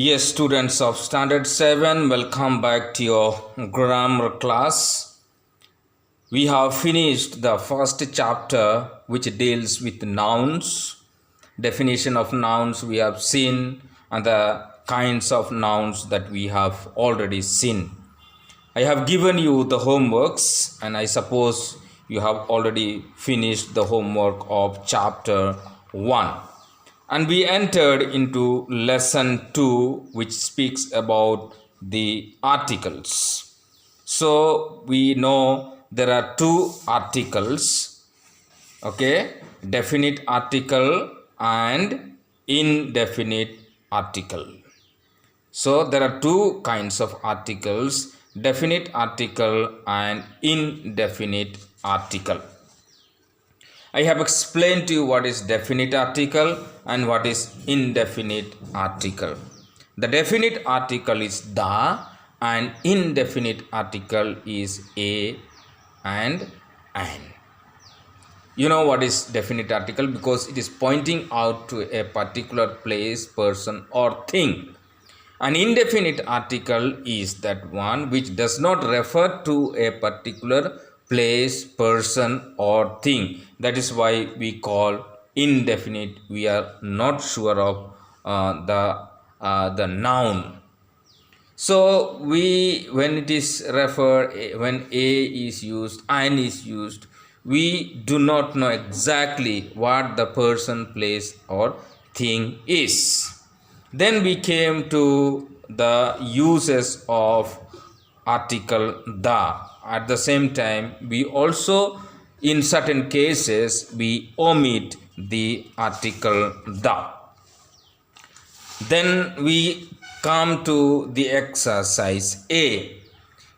Yes, students of Standard 7, welcome back to your grammar class. We have finished the first chapter which deals with nouns. Definition of nouns we have seen and the kinds of nouns that we have already seen. I have given you the homeworks and I suppose you have already finished the homework of chapter 1. And we entered into lesson 2, which speaks about the articles. So we know there are two articles, okay, definite article and indefinite article. So there are two kinds of articles, definite article and indefinite article. I have explained to you what is definite article and what is indefinite article. The definite article is the and indefinite article is a and an. You know what is definite article because it is pointing out to a particular place, person or thing. An indefinite article is that one which does not refer to a particular place, person or thing. That is why we call indefinite. We are not sure of the noun. So when it is referred, when a is used, an is used, we do not know exactly what the person, place or thing is. Then we came to the uses of article the. At the same time, we also, in certain cases, we omit the article the. Then we come to the exercise A.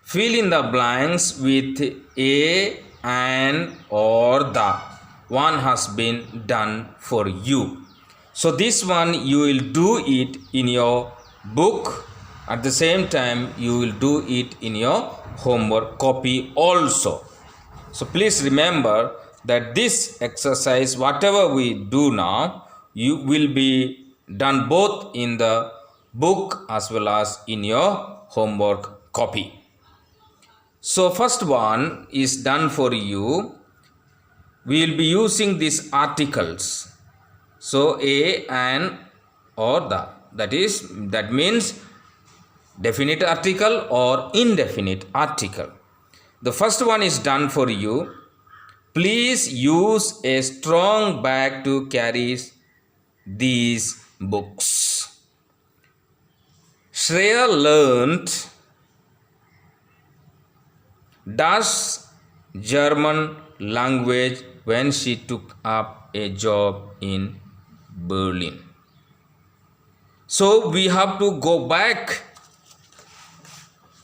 Fill in the blanks with a, an or the. One has been done for you. So this one you will do it in your book. At the same time you will do it in your homework copy also. So please remember that this exercise, whatever we do now, you will be done both in the book as well as in your homework copy. So first one is done for you. We will be using these articles. So a, an or the. That means definite article or indefinite article. The first one is done for you. Please use a strong bag to carry these books. Shreya learnt Dutch German language when she took up a job in Berlin. So we have to go back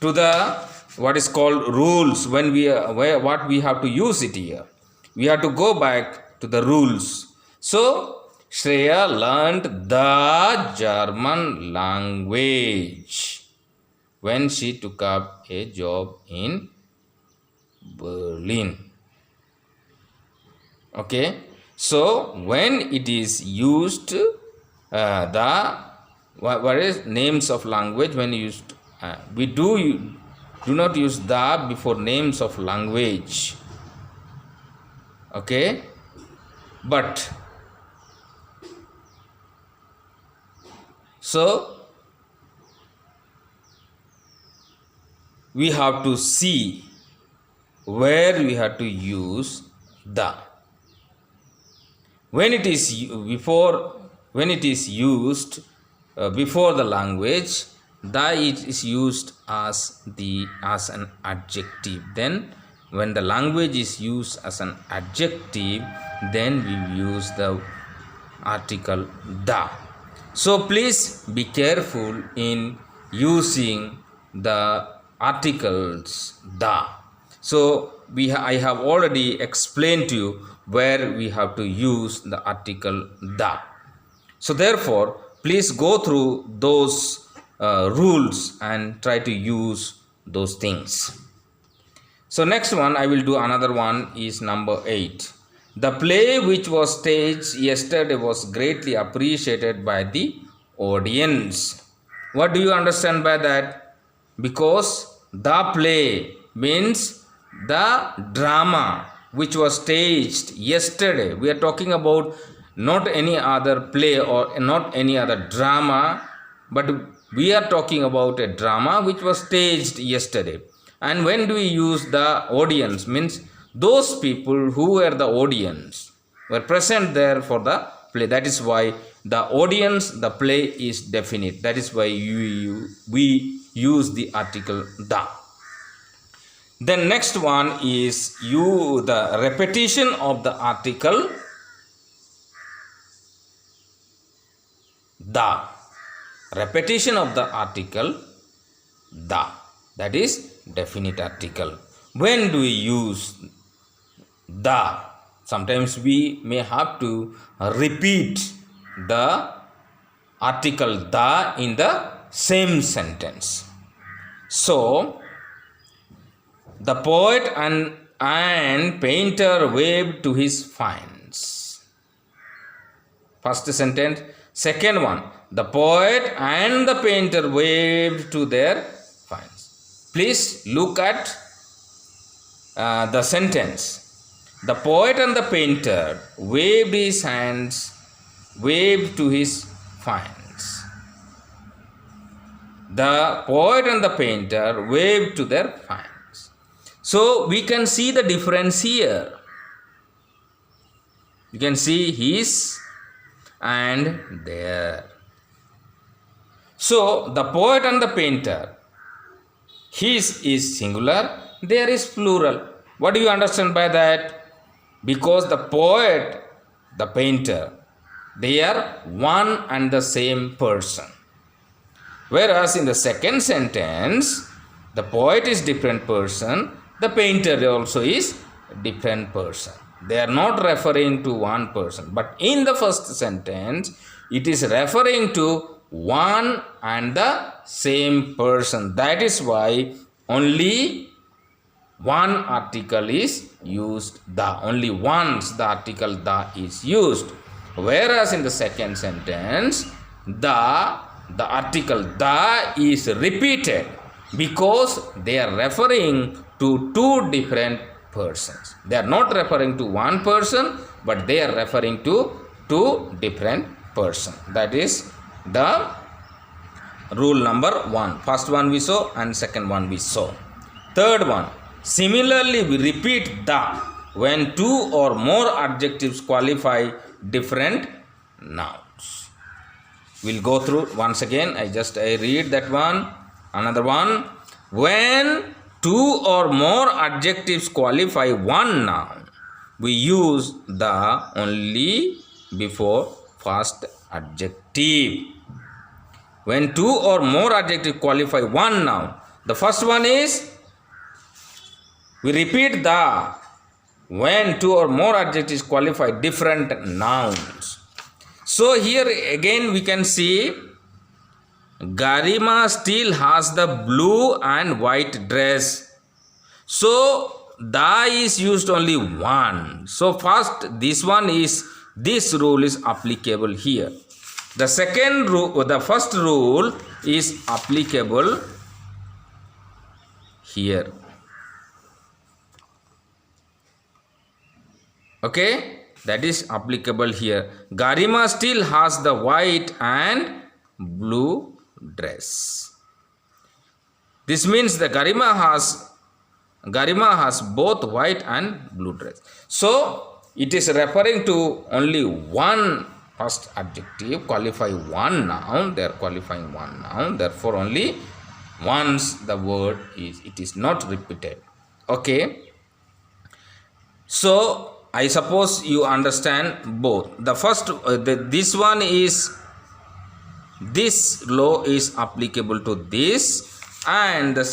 to the what is called rules when what we have to use it here. We have to go back to the rules. So Shreya learned the German language when she took up a job in Berlin. Okay, so when it is used what is names of language, when used we do not use the before names of language. Okay, but so we have to see where we have to use the. When it is used before the language, the is used as an adjective. Then when the language is used as an adjective, then we use the article the. So please be careful in using the articles the. So I have already explained to you where we have to use the article the. So therefore, please go through those rules and try to use those things. So next one, I will do another one is number 8. The play which was staged yesterday was greatly appreciated by the audience. What do you understand by that? Because the play means the drama which was staged yesterday. We are talking about not any other play or not any other drama, but we are talking about a drama which was staged yesterday. And when do we use the audience? Means those people who were the audience were present there for the play. That is why the audience, the play is definite. That is why we use the article the. Then next one is the repetition of the article the. Repetition of the article the. That is definite article. When do we use the? Sometimes we may have to repeat the article the in the same sentence. So, the poet and painter waved to his finds. First sentence. Second one. The poet and the painter waved to their finds. Please look at the sentence. The poet and the painter waved his hands, waved to his finds. The poet and the painter waved to their finds. So we can see the difference here. You can see his and there. So the poet and the painter, his is singular, there is plural. What do you understand by that? Because the poet, the painter, they are one and the same person. Whereas in the second sentence, the poet is different person, the painter also is different person. They are not referring to one person. But in the first sentence, it is referring to one and the same person. That is why only one article is used the. Only once the article the is used. Whereas in the second sentence, the article the is repeated because they are referring to two different persons. They are not referring to one person, but they are referring to two different persons. That is the rule number 1. First one we saw and second one we saw. Third one. Similarly, we repeat the when two or more adjectives qualify different nouns. We'll go through once again. I read that one. Another one. When two or more adjectives qualify one noun, we use the only before first adjective. When two or more adjectives qualify one noun, the first one is we repeat the when two or more adjectives qualify different nouns. So here again we can see Garima still has the blue and white dress. So the is used only one. So first this rule is applicable here. The second rule, the first rule is applicable here. Okay, that is applicable here. Garima still has the white and blue dress. This means the Garima has both white and blue dress. So it is referring to only one first adjective qualify one noun. They are qualifying one noun. Therefore only once the word it is not repeated. Okay. So I suppose you understand both. The first, this law is applicable to this, and the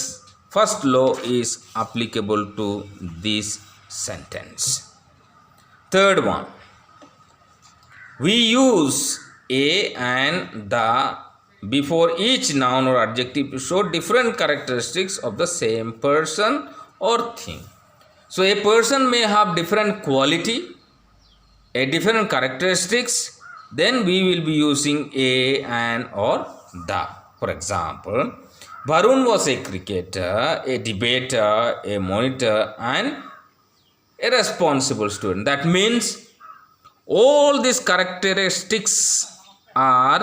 first law is applicable to this sentence. Third one, we use a and the before each noun or adjective to show different characteristics of the same person or thing. So a person may have different quality, a different characteristics, then we will be using a, and, or the. For example, Varun was a cricketer, a debater, a monitor, and a responsible student. That means all these characteristics are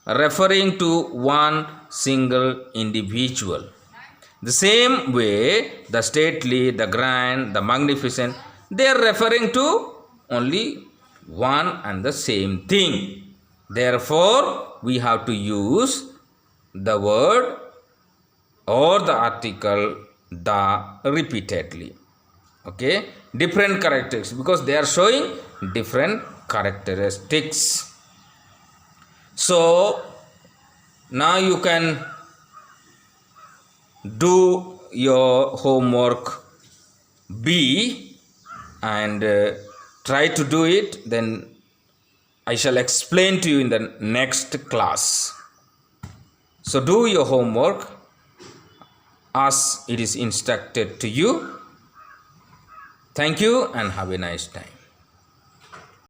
referring to one single individual. The same way, the stately, the grand, the magnificent, they are referring to only one and the same thing. Therefore, we have to use the word or the article the repeatedly. Okay, different characteristics, because they are showing different characteristics. So now you can do your homework B and try to do it, then I shall explain to you in the next class. So do your homework as it is instructed to you. Thank you and have a nice time.